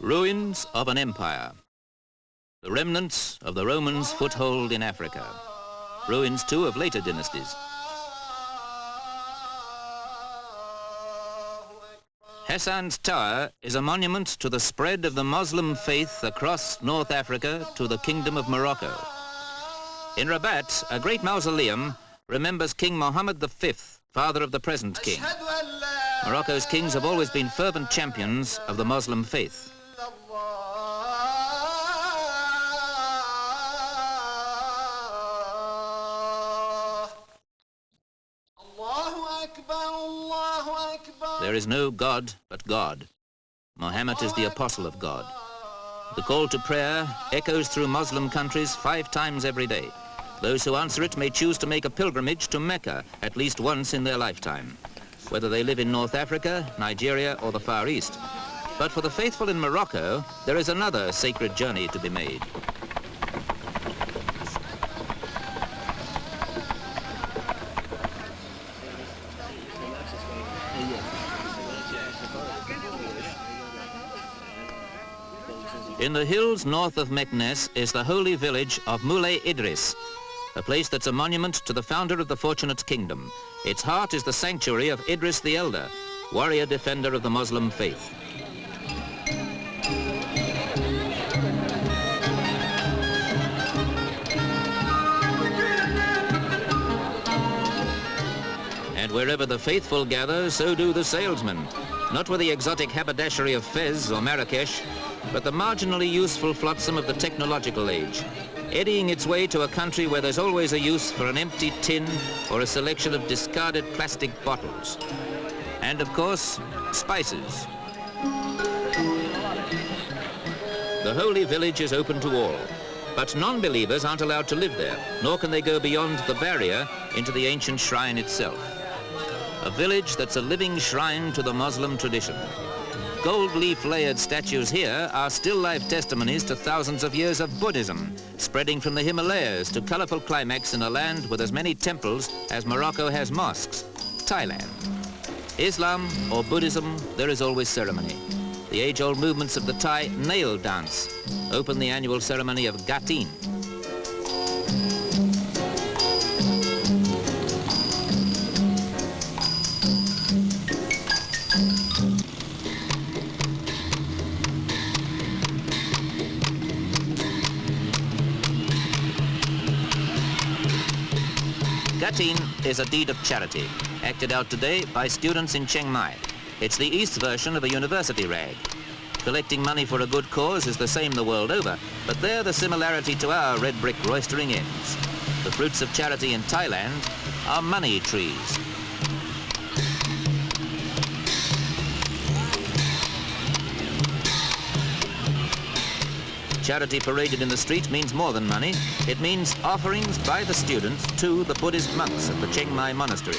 Ruins of an empire. The remnants of the Romans' foothold in Africa. Ruins too of later dynasties. Hassan's tower is a monument to the spread of the Moslem faith across North Africa to the Kingdom of Morocco. In Rabat, a great mausoleum remembers King Mohammed V, father of the present king. Morocco's kings have always been fervent champions of the Moslem faith. There is no God but God. Mohammed is the apostle of God. The call to prayer echoes through Muslim countries 5 times every day. Those who answer it may choose to make a pilgrimage to Mecca at least once in their lifetime, whether they live in North Africa, Nigeria, or the Far East. But for the faithful in Morocco, there is another sacred journey to be made. In the hills north of Meknes is the holy village of Moulay Idriss, a place that's a monument to the founder of the Fortunate Kingdom. Its heart is the sanctuary of Idris the Elder, warrior defender of the Muslim faith. And wherever the faithful gather, so do the salesmen, not with the exotic haberdashery of Fez or Marrakesh, but the marginally useful flotsam of the technological age, eddying its way to a country where there's always a use for an empty tin or a selection of discarded plastic bottles. And of course, spices. The holy village is open to all, but non-believers aren't allowed to live there, nor can they go beyond the barrier into the ancient shrine itself. A village that's a living shrine to the Muslim tradition. Gold leaf-layered statues here are still life testimonies to thousands of years of Buddhism, spreading from the Himalayas to colorful climax in a land with as many temples as Morocco has mosques, Thailand. Islam or Buddhism, there is always ceremony. The age-old movements of the Thai nail dance open the annual ceremony of Gatin. Gatin is a deed of charity, acted out today by students in Chiang Mai. It's the East version of a university rag. Collecting money for a good cause is the same the world over, but there the similarity to our red brick roistering ends. The fruits of charity in Thailand are money trees. Charity paraded in the street means more than money. It means offerings by the students to the Buddhist monks at the Chiang Mai monastery.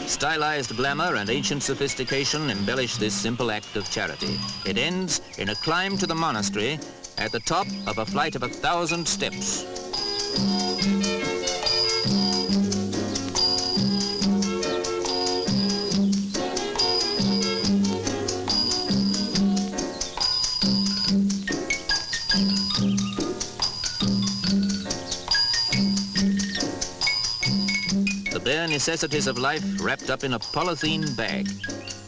Stylized glamour and ancient sophistication embellish this simple act of charity. It ends in a climb to the monastery at the top of a flight of 1,000 steps. Bare necessities of life wrapped up in a polythene bag.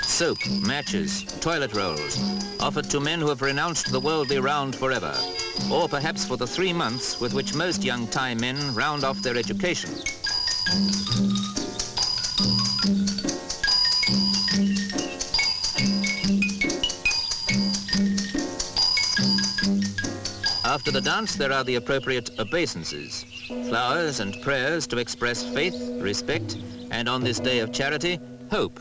Soap, matches, toilet rolls, offered to men who have renounced the worldly round forever, or perhaps for the 3 months with which most young Thai men round off their education. After the dance, there are the appropriate obeisances, flowers and prayers to express faith, respect, and on this day of charity, hope.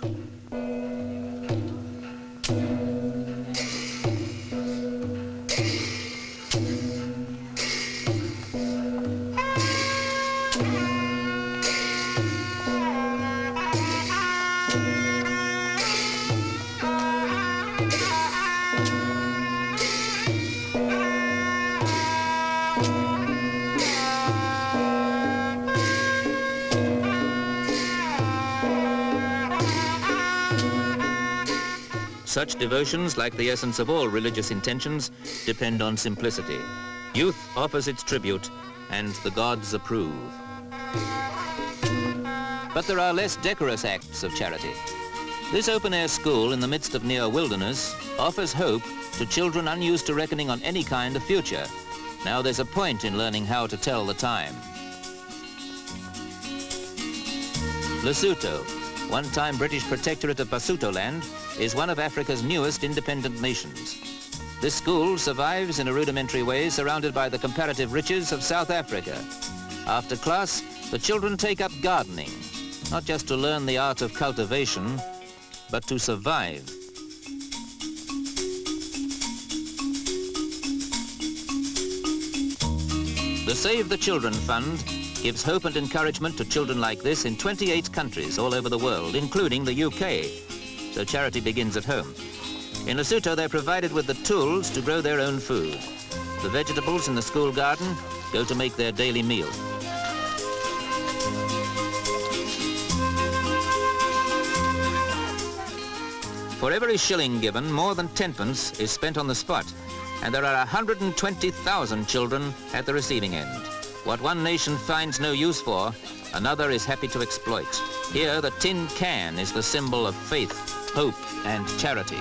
Such devotions, like the essence of all religious intentions, depend on simplicity. Youth offers its tribute, and the gods approve. But there are less decorous acts of charity. This open-air school in the midst of near wilderness offers hope to children unused to reckoning on any kind of future. Now there's a point in learning how to tell the time. Lesotho, one-time British protectorate of Basutoland, is one of Africa's newest independent nations. This school survives in a rudimentary way, surrounded by the comparative riches of South Africa. After class, the children take up gardening, not just to learn the art of cultivation, but to survive. The Save the Children Fund gives hope and encouragement to children like this in 28 countries all over the world, including the UK. So charity begins at home. In Lesotho, they're provided with the tools to grow their own food. The vegetables in the school garden go to make their daily meal. For every shilling given, more than 10pence is spent on the spot, and there are 120,000 children at the receiving end. What one nation finds no use for, another is happy to exploit. Here, the tin can is the symbol of faith, hope, and charity.